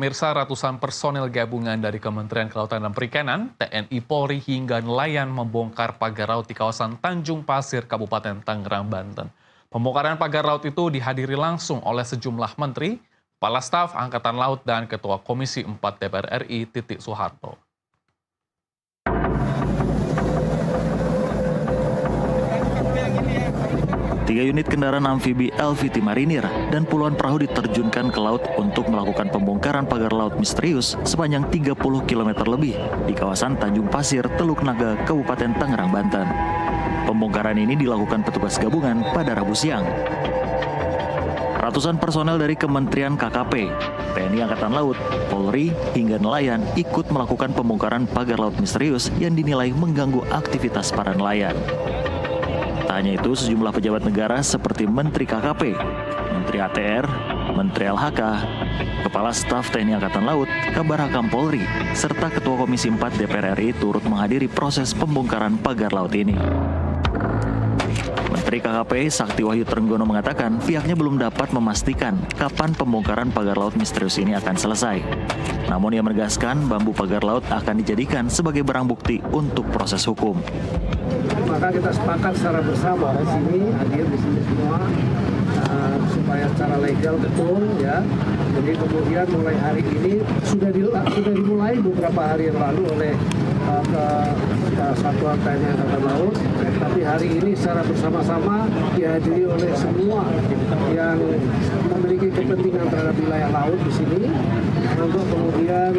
Pemirsa, ratusan personel gabungan dari Kementerian Kelautan dan Perikanan, TNI Polri hingga nelayan membongkar pagar laut di kawasan Tanjung Pasir, Kabupaten Tangerang, Banten. Pembongkaran pagar laut itu dihadiri langsung oleh sejumlah menteri, Kepala Staf Angkatan Laut dan Ketua Komisi 4 DPR RI Titik Soeharto. Tiga unit kendaraan amfibi LVT Marinir dan puluhan perahu diterjunkan ke laut untuk melakukan pembongkaran pagar laut misterius sepanjang 30 km lebih di kawasan Tanjung Pasir, Teluk Naga, Kabupaten Tangerang, Banten. Pembongkaran ini dilakukan petugas gabungan pada Rabu siang. Ratusan personel dari Kementerian KKP, TNI Angkatan Laut, Polri, hingga nelayan ikut melakukan pembongkaran pagar laut misterius yang dinilai mengganggu aktivitas para nelayan. Tak hanya itu, sejumlah pejabat negara seperti Menteri KKP, Menteri ATR, Menteri LHK, Kepala Staf TNI Angkatan Laut, Kabar Hakam Polri, serta Ketua Komisi 4 DPR RI turut menghadiri proses pembongkaran pagar laut ini. Menteri KKP Sakti Wahyu Trenggono mengatakan pihaknya belum dapat memastikan kapan pembongkaran pagar laut misterius ini akan selesai. Namun ia menegaskan bambu pagar laut akan dijadikan sebagai barang bukti untuk proses hukum. Maka kita sepakat secara bersama di sini, hadir di sini semua, supaya secara legal betul ya. Jadi kemudian mulai hari ini sudah dimulai beberapa hari yang lalu oleh Satuan TNI Angkatan Laut, tapi hari ini secara bersama-sama dihadiri oleh semua yang memiliki kepentingan terhadap wilayah laut di sini, untuk kemudian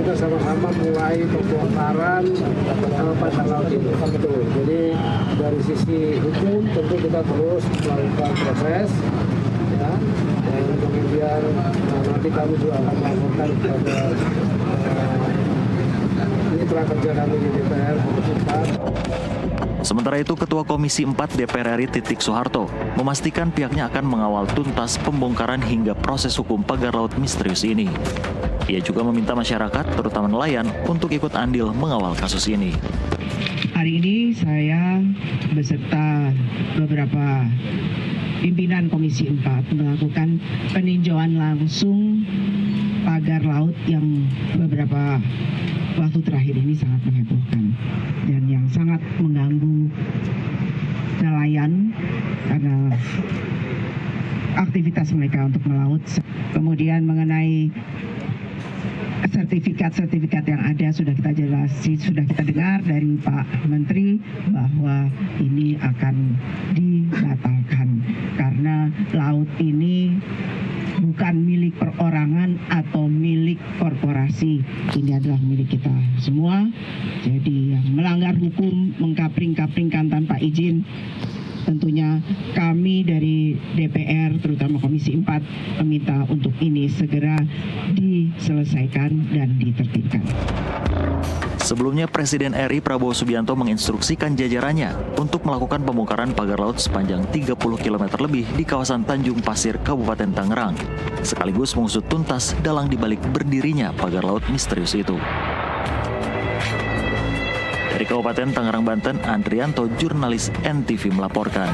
kita sama-sama mulai pembongkaran pagar laut ini. Jadi dari sisi hukum tentu kita terus melakukan proses, ya, dan kemudian nanti kami juga akan melaporkan kepada mitra kerja kami di DPR. Sementara itu, Ketua Komisi 4 DPR RI Titik Soeharto memastikan pihaknya akan mengawal tuntas pembongkaran hingga proses hukum pagar laut misterius ini. Ia juga meminta masyarakat, terutama nelayan, untuk ikut andil mengawal kasus ini. Hari ini saya beserta beberapa pimpinan Komisi 4 melakukan peninjauan langsung pagar laut yang beberapa waktu terakhir ini sangat menghebohkan dan yang sangat mengganggu nelayan karena aktivitas mereka untuk melaut. Kemudian mengenai sertifikat yang ada sudah kita jelasi, sudah kita dengar dari Pak Menteri bahwa ini akan dibatalkan karena laut ini bukan milik perorangan atau milik korporasi. Ini adalah milik kita semua. Jadi yang melanggar hukum, mengkapring-kapringkan tanpa izin, tentunya kami dari DPR, terutama Komisi 4, meminta untuk ini segera diselesaikan dan ditertibkan. Sebelumnya, Presiden RI Prabowo Subianto menginstruksikan jajarannya untuk melakukan pembongkaran pagar laut sepanjang 30 km lebih di kawasan Tanjung Pasir, Kabupaten Tangerang, sekaligus mengusut tuntas dalang dibalik berdirinya pagar laut misterius itu. Dari Kabupaten Tangerang, Banten, Andrianto, jurnalis NTV melaporkan.